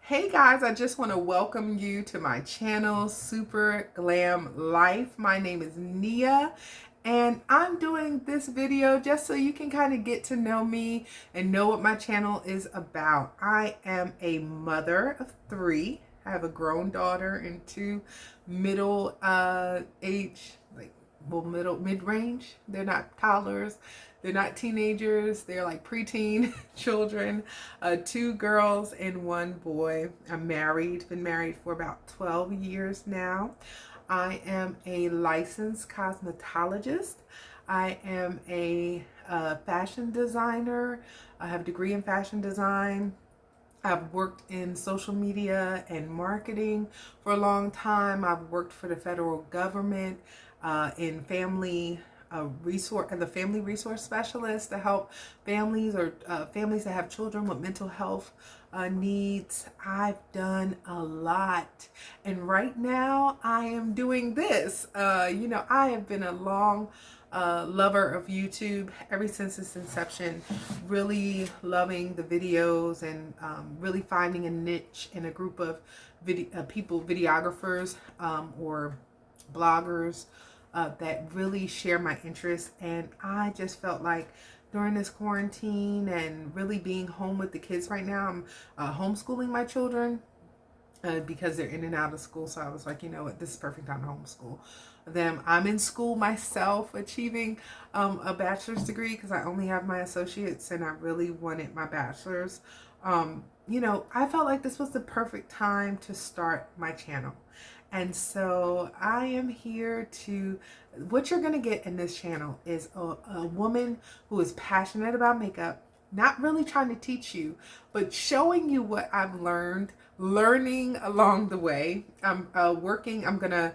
Hey guys, I just want to welcome you to my channel, Super Glam Life. My name is Nia, and I'm doing this video just so you can kind of get to know me and know what my channel is about. I am a mother of three. I have a grown daughter and two middle age, mid-range. They're not toddlers. They're not teenagers. They're like preteen children. Two girls and one boy. I'm married. Been married for about 12 years now. I am a licensed cosmetologist. I am a fashion designer. I have a degree in fashion design. I've worked in social media and marketing for a long time. I've worked for the federal government in family resource, and the family resource specialist to help families or families that have children with mental health needs. I've done a lot, and right now I am doing this. I have been a long lover of YouTube ever since its inception, really loving the videos and really finding a niche in a group of videographers or bloggers that really share my interests. And I just felt like during this quarantine and really being home with the kids right now, I'm homeschooling my children because they're in and out of school. So I was like, you know what, this is perfect time to homeschool them. I'm in school myself, achieving a bachelor's degree because I only have my associates and I really wanted my bachelor's. I felt like this was the perfect time to start my channel. And so I am here to, what you're going to get in this channel is a woman who is passionate about makeup, not really trying to teach you, but showing you what I've learning along the way. I'm going to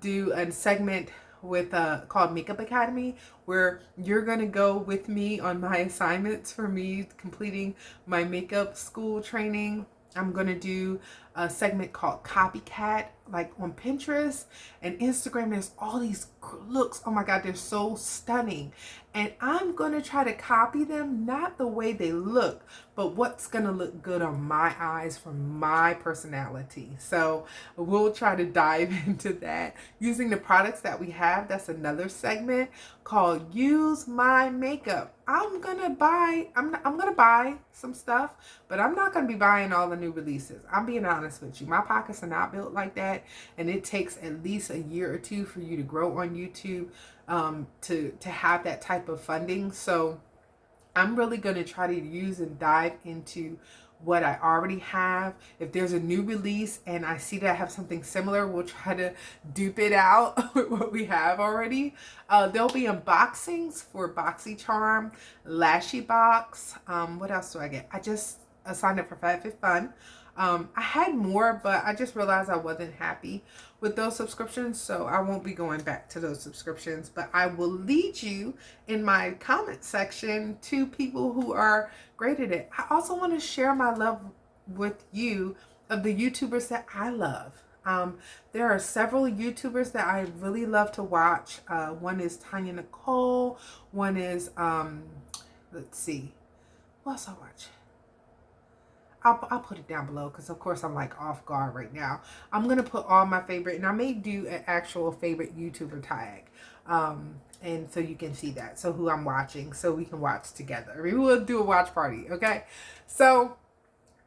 do a segment with called Makeup Academy, where you're going to go with me on my assignments for me completing my makeup school training. I'm going to do a segment called Copycat, like on Pinterest and Instagram. There's all these looks. Oh my God, they're so stunning. And I'm going to try to copy them, not the way they look, but what's going to look good on my eyes from my personality. So we'll try to dive into that using the products that we have. That's another segment called Use My Makeup. I'm gonna buy some stuff, but I'm not gonna be buying all the new releases. I'm being honest with you. My pockets are not built like that, and it takes at least a year or two for you to grow on YouTube, to have that type of funding. So I'm really gonna try to use and dive into what I already have. If there's a new release and I see that I have something similar, we'll try to dupe it out with what we have already. There'll be unboxings for BoxyCharm, Lashybox. What else do I get? I just signed up for FabFitFun. I had more, but I just realized I wasn't happy with those subscriptions, so I won't be going back to those subscriptions, but I will lead you in my comment section to people who are great at it. I also want to share my love with you of the YouTubers that I love. There are several YouTubers that I really love to watch. One is Tanya Nicole. One is, let's see, what else I watch? I'll put it down below because of course I'm like off guard right now. I'm going to put all my favorite, and I may do an actual favorite YouTuber tag. And so you can see that. So who I'm watching, so we can watch together. We will do a watch party. Okay. So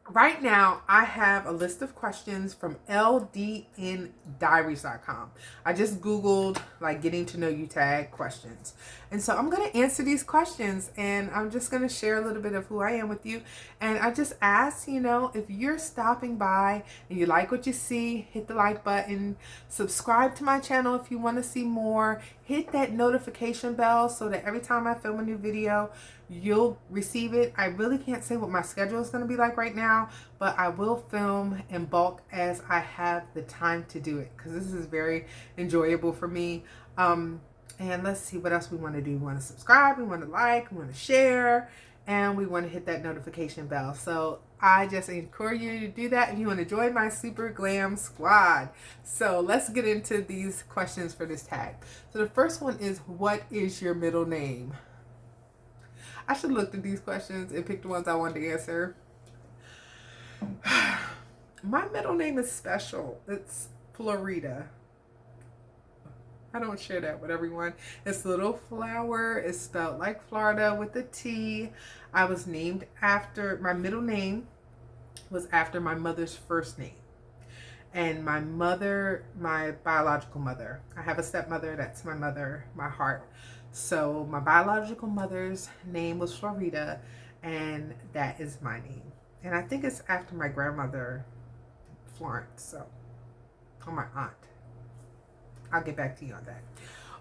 right now, I have a list of questions from ldndiaries.com. I just Googled like getting to know you tag questions. And so I'm going to answer these questions, and I'm just going to share a little bit of who I am with you. And I just ask, if you're stopping by and you like what you see, hit the like button, subscribe to my channel if you want to see more, hit that notification bell so that every time I film a new video, you'll receive it. I really can't say what my schedule is going to be like right now, but I will film in bulk as I have the time to do it, because this is very enjoyable for me. And let's see what else we want to do. We want to subscribe, we want to like, we want to share, and we want to hit that notification bell. So I just encourage you to do that if you want to join my Super Glam squad. So let's get into these questions for this tag. So the first one is, what is your middle name? I should have looked at these questions and picked the ones I wanted to answer. My middle name is special. It's Florida. I don't share that with everyone. It's Little Flower. It's spelled like Florida with a T. I was named after, my middle name was after my mother's first name. And my mother, my biological mother, I have a stepmother, that's my mother, my heart. So my biological mother's name was Florida, and that is my name. And I think it's after my grandmother, Florence, so, or my aunt. I'll get back to you on that.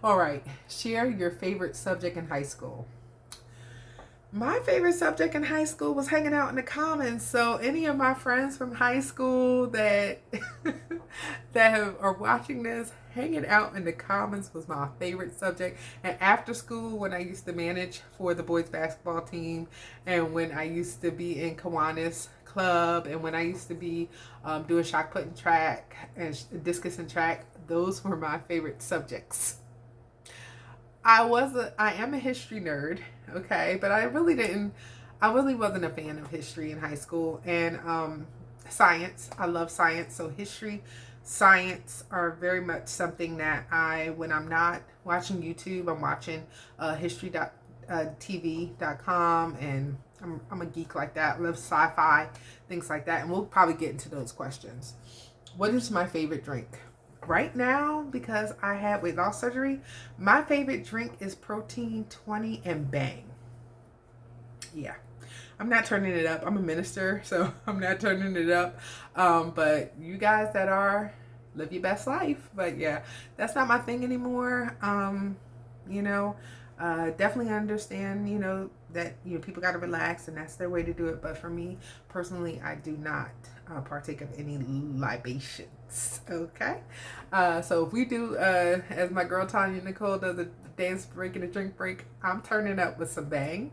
All right, share your favorite subject in high school. My favorite subject in high school was hanging out in the commons. So any of my friends from high school that are watching this, hanging out in the commons was my favorite subject. And after school, when I used to manage for the boys basketball team, and when I used to be in Kiwanis Club, and when I used to be doing shot put and track and discus and track, those were my favorite subjects. I am a history nerd, okay, but I really wasn't a fan of history in high school. And science, I love science. So history, science are very much something that when I'm not watching YouTube, I'm watching history.tv.com, and I'm a geek like that. I love sci-fi, things like that. And we'll probably get into those questions. What is my favorite drink? Right now, because I had weight loss surgery, my favorite drink is Protein 20 and Bang. Yeah, I'm not turning it up. I'm a minister, so I'm not turning it up. But you guys that are, live your best life. But yeah, that's not my thing anymore. You know, definitely understand, that, people got to relax and that's their way to do it. But for me personally, I do not partake of any libations. Okay. So if we do, as my girl Tanya Nicole does, a dance break and a drink break, I'm turning up with some Bang,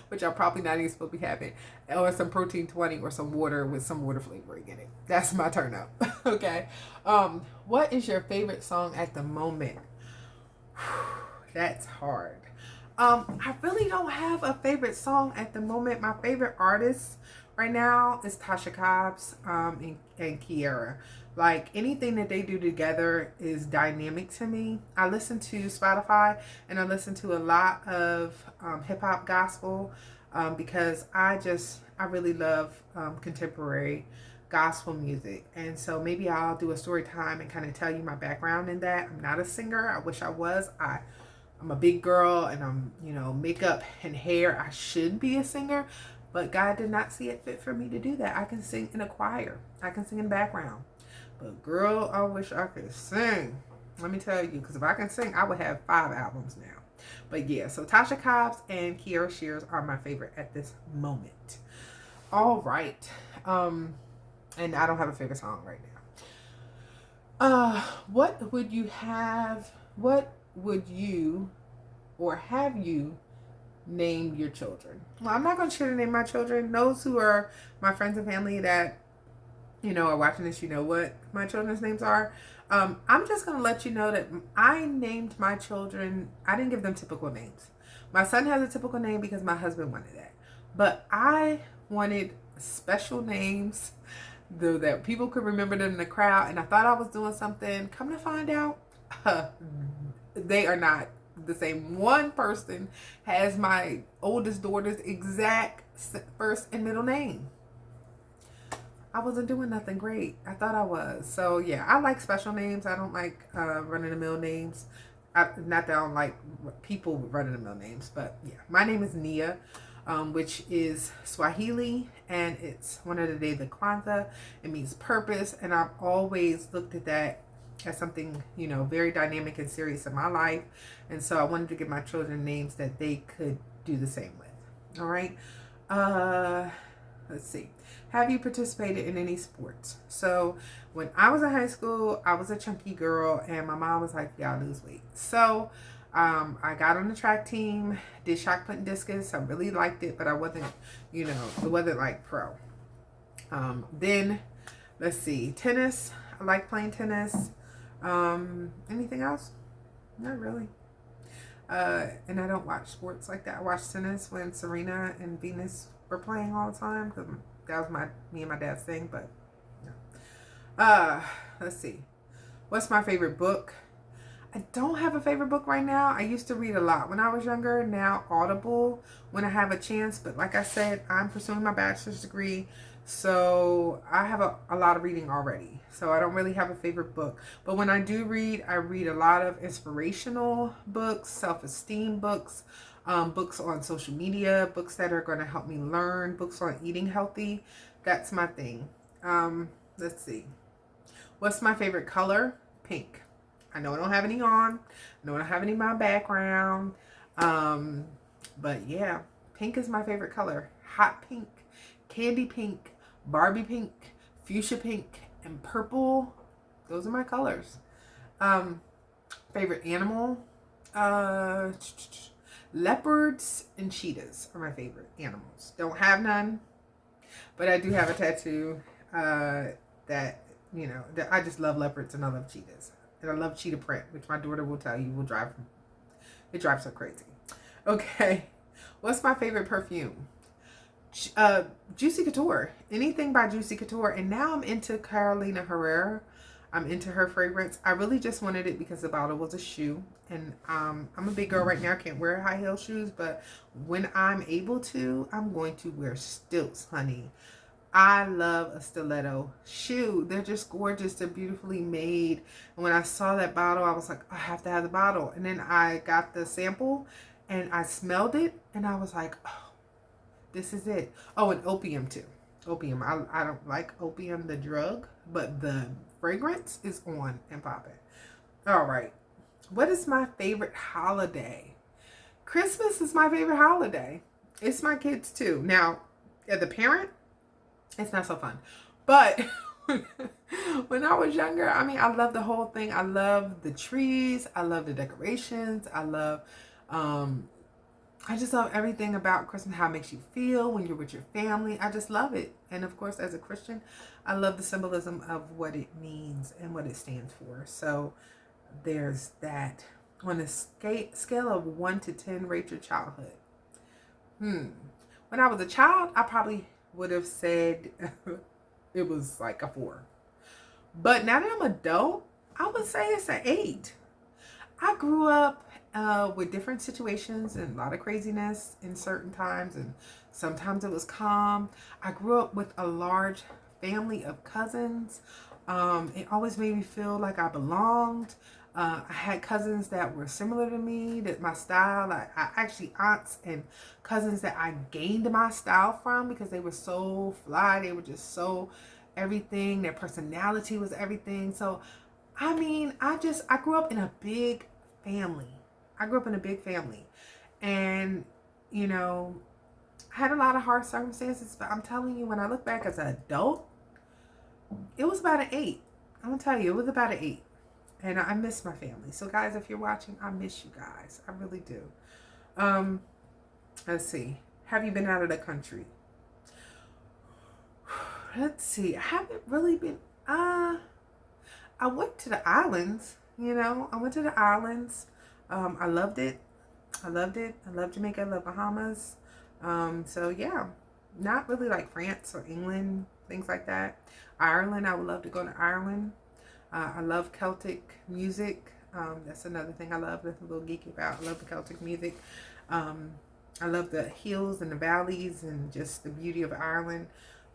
which I'm probably not even supposed to be having, or some Protein 20 or some water with some water flavoring in it. That's my turn up. Okay. What is your favorite song at the moment? That's hard. I really don't have a favorite song at the moment. My favorite artist right now is Tasha Cobbs and Kiara. Like, anything that they do together is dynamic to me. I listen to Spotify and I listen to a lot of hip hop gospel because I really love contemporary gospel music. And so maybe I'll do a story time and kind of tell you my background in that. I'm not a singer. I wish I was. I'm a big girl and I'm, makeup and hair. I should be a singer, but God did not see it fit for me to do that. I can sing in a choir. I can sing in the background. But girl, I wish I could sing. Let me tell you, because if I can sing, I would have 5 albums now. But yeah, so Tasha Cobbs and Kiara Shears are my favorite at this moment. All right. And I don't have a favorite song right now. What would you or have you named your children? Well, I'm not going to share the name of my children. Those who are my friends and family that, are watching this, you know what my children's names are. I'm just going to let you know that I named my children, I didn't give them typical names. My son has a typical name because my husband wanted that. But I wanted special names that people could remember them in the crowd. And I thought I was doing something. Come to find out, they are not the same. One person has my oldest daughter's exact first and middle name. I wasn't doing nothing great. I thought I was. So yeah, I like special names. I don't like run-of-the-mill names. Not that I don't like people with run-of-the-mill names, but yeah. My name is Nia, which is Swahili, and it's one of the days of Kwanzaa. It means purpose, and I've always looked at that as something, very dynamic and serious in my life. And so I wanted to give my children names that they could do the same with. All right. Let's see. Have you participated in any sports? So when I was in high school, I was a chunky girl, and my mom was like, "Y'all lose weight." So I got on the track team, did shot put and discus. I really liked it, but I wasn't, it wasn't like pro. Then let's see, tennis. I like playing tennis. Anything else? Not really. And I don't watch sports like that. I watched tennis when Serena and Venus were playing all the time because that was me and my dad's thing. But Uh, let's see. What's my favorite book? I don't have a favorite book right now. I used to read a lot when I was younger. Now Audible when I have a chance. But like I said, I'm pursuing my bachelor's degree. So I have a lot of reading already. So I don't really have a favorite book. But when I do read, I read a lot of inspirational books, self-esteem books, books on social media, books that are going to help me learn, books on eating healthy. That's my thing. Let's see. What's my favorite color? Pink. I know I don't have any on. I know I don't have any in my background. But yeah, pink is my favorite color. Hot pink, candy pink, Barbie pink, fuchsia pink, and purple. Those are my colors. Favorite animal? Uh, Leopards and cheetahs are my favorite animals. Don't have none, but I do have a tattoo that, that I just love leopards and I love cheetahs. And I love cheetah print, which my daughter will tell you it drives her crazy. Okay. What's my favorite perfume? Juicy Couture. Anything by Juicy Couture. And now I'm into Carolina Herrera. I'm into her fragrance. I really just wanted it because the bottle was a shoe. And I'm a big girl right now. I can't wear high heel shoes. But when I'm able to, I'm going to wear stilts, honey. I love a stiletto shoe. They're just gorgeous. They're beautifully made. And when I saw that bottle, I was like, I have to have the bottle. And then I got the sample and I smelled it and I was like, oh, this is it. Oh, and opium too. Opium. I don't like opium, the drug, but the fragrance is on and popping. All right. What is my favorite holiday? Christmas is my favorite holiday. It's my kids too. Now, as a parent, it's not so fun. But when I was younger, I mean, I love the whole thing. I love the trees. I love the decorations. I just love everything about Christmas, how it makes you feel when you're with your family. I just love it. And of course, as a Christian, I love the symbolism of what it means and what it stands for. So there's that. On a scale of 1 to 10, rate your childhood. When I was a child, I probably would have said it was like a 4. But now that I'm an adult, I would say it's an 8. I grew up with different situations and a lot of craziness in certain times, and sometimes it was calm. I grew up with a large family of cousins. It always made me feel like I belonged. I had cousins that were similar to me, that my style, I actually aunts and cousins that I gained my style from because they were so fly. They were just so everything. Their personality was everything. So, I mean, I grew up in a big family. And, I had a lot of hard circumstances, but I'm telling you, when I look back as an adult, it was about an 8. I'm going to tell you, it was about an 8. And I miss my family. So guys, if you're watching, I miss you guys. I really do. Let's see. Have you been out of the country? Let's see. I haven't really been. I went to the islands. I went to the islands. I loved it. I love Jamaica. I love Bahamas. So yeah, not really like France or England, things like that. Ireland. I would love to go to Ireland. I love Celtic music. That's another thing I love. That's a little geeky about. I love the Celtic music. I love the hills and the valleys and just the beauty of Ireland.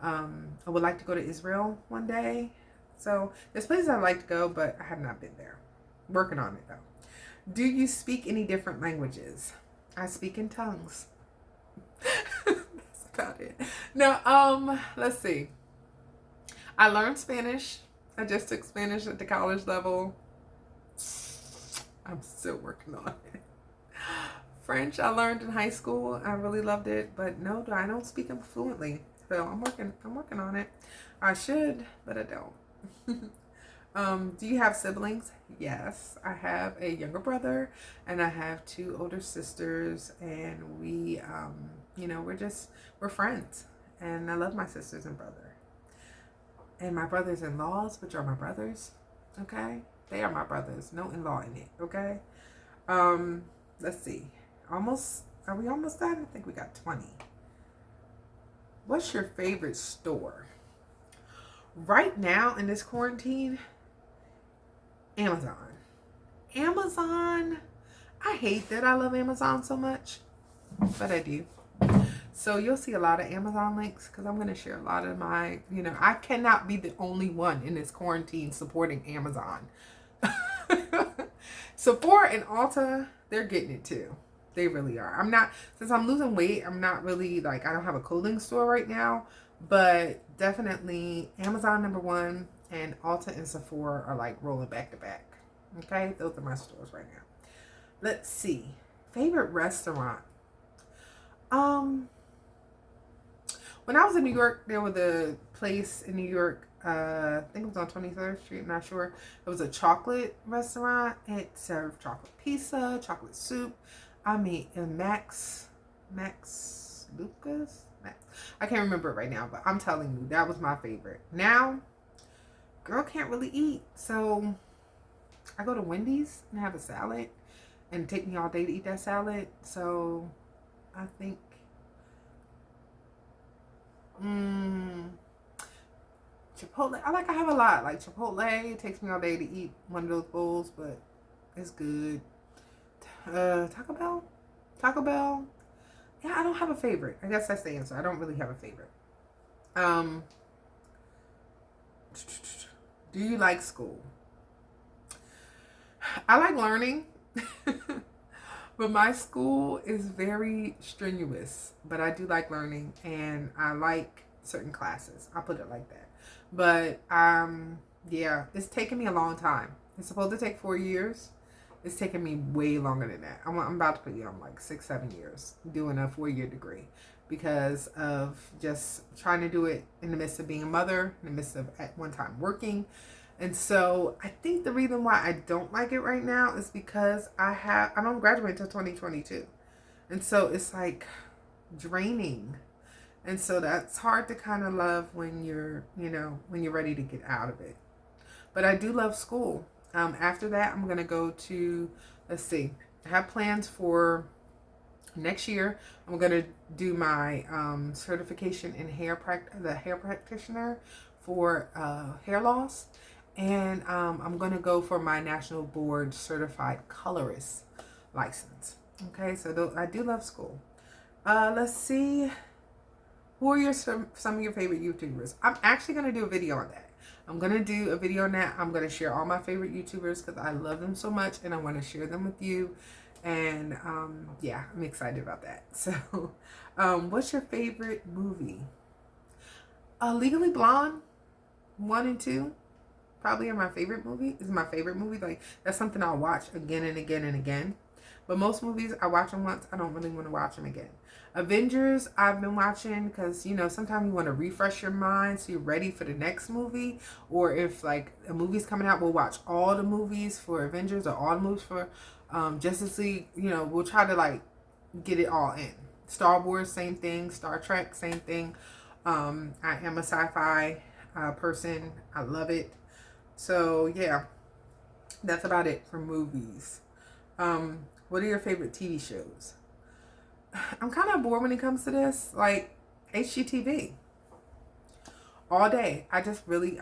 I would like to go to Israel one day. So there's places I'd like to go, but I have not been there. Working on it though. Do you speak any different languages? I speak in tongues. That's about it. No, let's see. I learned Spanish. I just took Spanish at the college level. I'm still working on it. French I learned in high school. I really loved it, but no, I don't speak it fluently. So I'm working on it. I should, but I don't. Do you have siblings? Yes, I have a younger brother and I have 2 older sisters, and we we're friends, and I love my sisters and brother. And my brothers-in-laws, which are my brothers, okay? They are my brothers. No in-law in it, okay? Let's see. Are we almost done? I think we got 20. What's your favorite store? Right now in this quarantine, Amazon. Amazon. I hate that I love Amazon so much, but I do. So you'll see a lot of Amazon links because I'm going to share a lot of my, I cannot be the only one in this quarantine supporting Amazon. Sephora and Ulta, they're getting it too. They really are. I'm not, since I'm losing weight, I'm not really like, I don't have a clothing store right now, but definitely Amazon number one and Ulta and Sephora are like rolling back to back. Okay, those are my stores right now. Let's see. Favorite restaurant. When I was in New York, there was a place in New York, I think it was on 23rd Street, I'm not sure. It was a chocolate restaurant. It served chocolate pizza, chocolate soup. I mean, and Max Lucas? I can't remember it right now, but I'm telling you, that was my favorite. Now, girl can't really eat, so I go to Wendy's and have a salad, and take me all day to eat that salad. So I think Chipotle. I have a lot. Like Chipotle, it takes me all day to eat one of those bowls, but it's good. Taco Bell? Taco Bell? Yeah, I don't have a favorite. I guess that's the answer. I don't really have a favorite. Do you like school? I like learning. But my school is very strenuous, but I do like learning and I like certain classes. I'll put it like that. But yeah, it's taken me a long time. It's supposed to take 4 years. It's taken me way longer than that. I'm about to be on like 6-7 years doing a 4-year degree because of just trying to do it in the midst of being a mother, in the midst of at one time working. And so I think the reason why I don't like it right now is because I don't graduate until 2022. And so it's like draining. And so that's hard to kind of love when you're, when you're ready to get out of it. But I do love school. After that, I'm going to go to, let's see, I have plans for next year. I'm going to do my certification in the hair practitioner for hair loss. And I'm going to go for my National Board Certified Colorist license. Okay, so I do love school. Let's see. Who are some of your favorite YouTubers? I'm actually going to do a video on that. I'm going to do a video on that. I'm going to share all my favorite YouTubers because I love them so much and I want to share them with you. And yeah, I'm excited about that. So what's your favorite movie? Legally Blonde 1 and 2 probably are my favorite movie. Is my favorite movie. Like, that's something I'll watch again and again and again. But most movies, I watch them once. I don't really want to watch them again. Avengers, I've been watching because, sometimes you want to refresh your mind so you're ready for the next movie. Or if, like, a movie's coming out, we'll watch all the movies for Avengers or all the movies for Justice League. We'll try to, like, get it all in. Star Wars, same thing. Star Trek, same thing. I am a sci-fi person. I love it. So, yeah. That's about it for movies. What are your favorite TV shows? I'm kind of bored when it comes to this. Like, HGTV. All day. I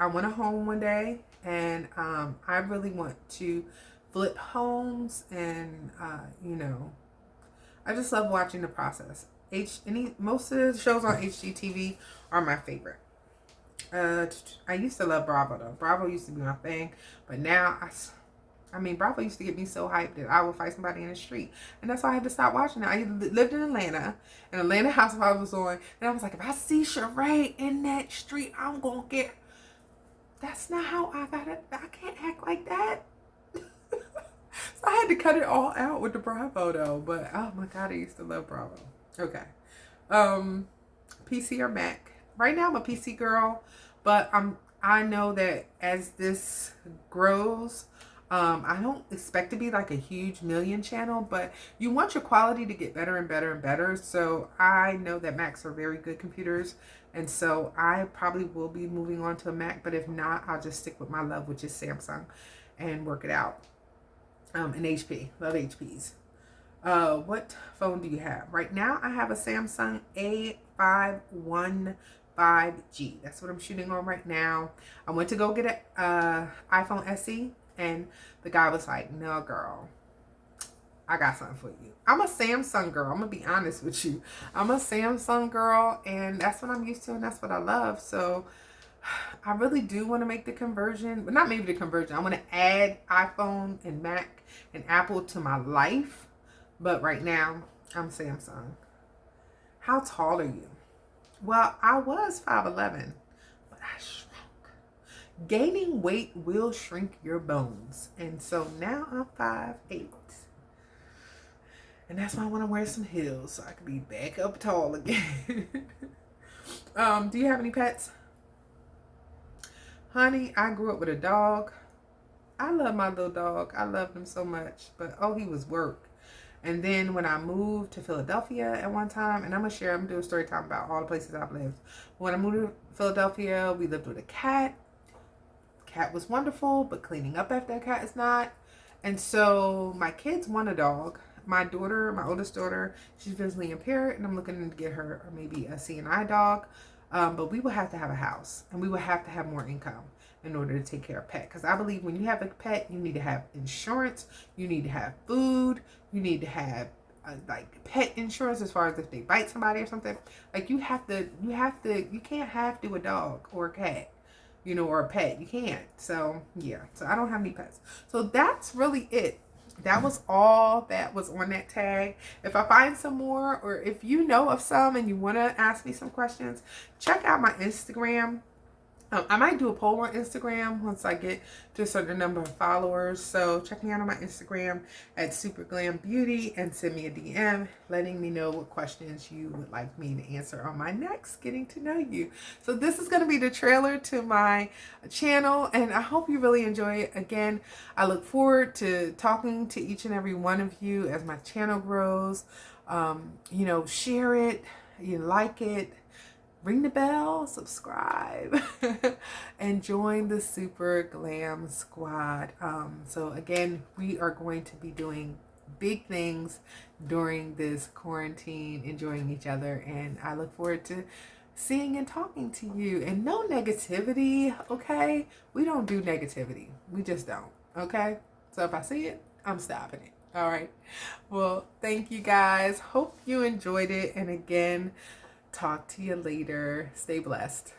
went home one day and I really want to flip homes and, I just love watching the process. Most of the shows on HGTV are my favorite. I used to love Bravo though. Bravo used to be my thing, but now Bravo used to get me so hyped that I would fight somebody in the street. And that's why I had to stop watching it. I lived in Atlanta, and Atlanta Housewives was on. And I was like, if I see Sheree in that street, I'm going to get... That's not how I got it. I can't act like that. So I had to cut it all out with the Bravo, though. But, oh my God, I used to love Bravo. Okay. PC or Mac? Right now, I'm a PC girl. But I know that as this grows... I don't expect to be like a huge million channel, but you want your quality to get better and better and better. So I know that Macs are very good computers. And so I probably will be moving on to a Mac, but if not, I'll just stick with my love, which is Samsung, and work it out. And HP, love HPs. What phone do you have? Right now I have a Samsung A51 5G. That's what I'm shooting on right now. I went to go get an iPhone SE, and the guy was like, no, girl, I got something for you. I'm a Samsung girl. I'm going to be honest with you. I'm a Samsung girl, and that's what I'm used to, and that's what I love. So I really do want to make the conversion, but not maybe the conversion. I want to add iPhone and Mac and Apple to my life. But right now, I'm Samsung. How tall are you? Well, I was 5'11", but I shrunk. Gaining weight will shrink your bones. And so now I'm 5'8". And that's why I want to wear some heels so I can be back up tall again. Do you have any pets? Honey, I grew up with a dog. I love my little dog. I loved him so much. But, oh, he was work. And then when I moved to Philadelphia at one time, and I'm going to do a story time about all the places I've lived. When I moved to Philadelphia, we lived with a cat. Cat was wonderful, but cleaning up after a cat is not. And so my kids want a dog. My daughter, my oldest daughter, she's visually impaired, and I'm looking to get her maybe a CNI dog. But we will have to have a house, and we will have to have more income in order to take care of pet. Because I believe when you have a pet, you need to have insurance, you need to have food, you need to have like pet insurance as far as if they bite somebody or something. Like you can't have to a dog or a cat, or a pet. You can't. So yeah. So I don't have any pets. So that's really it. That was all that was on that tag. If I find some more, or if you know of some and you want to ask me some questions, check out my Instagram. I might do a poll on Instagram once I get to a certain number of followers. So check me out on my Instagram at Super Glam Beauty and send me a DM letting me know what questions you would like me to answer on my next Getting to Know You. So this is going to be the trailer to my channel, and I hope you really enjoy it. Again, I look forward to talking to each and every one of you as my channel grows. Share it, like it. Ring the bell, subscribe, and join the Super Glam Squad. So again, we are going to be doing big things during this quarantine, enjoying each other, and I look forward to seeing and talking to you. And no negativity, okay? We don't do negativity. We just don't, okay? So if I see it, I'm stopping it. All right. Well, thank you guys. Hope you enjoyed it. And again, talk to you later. Stay blessed.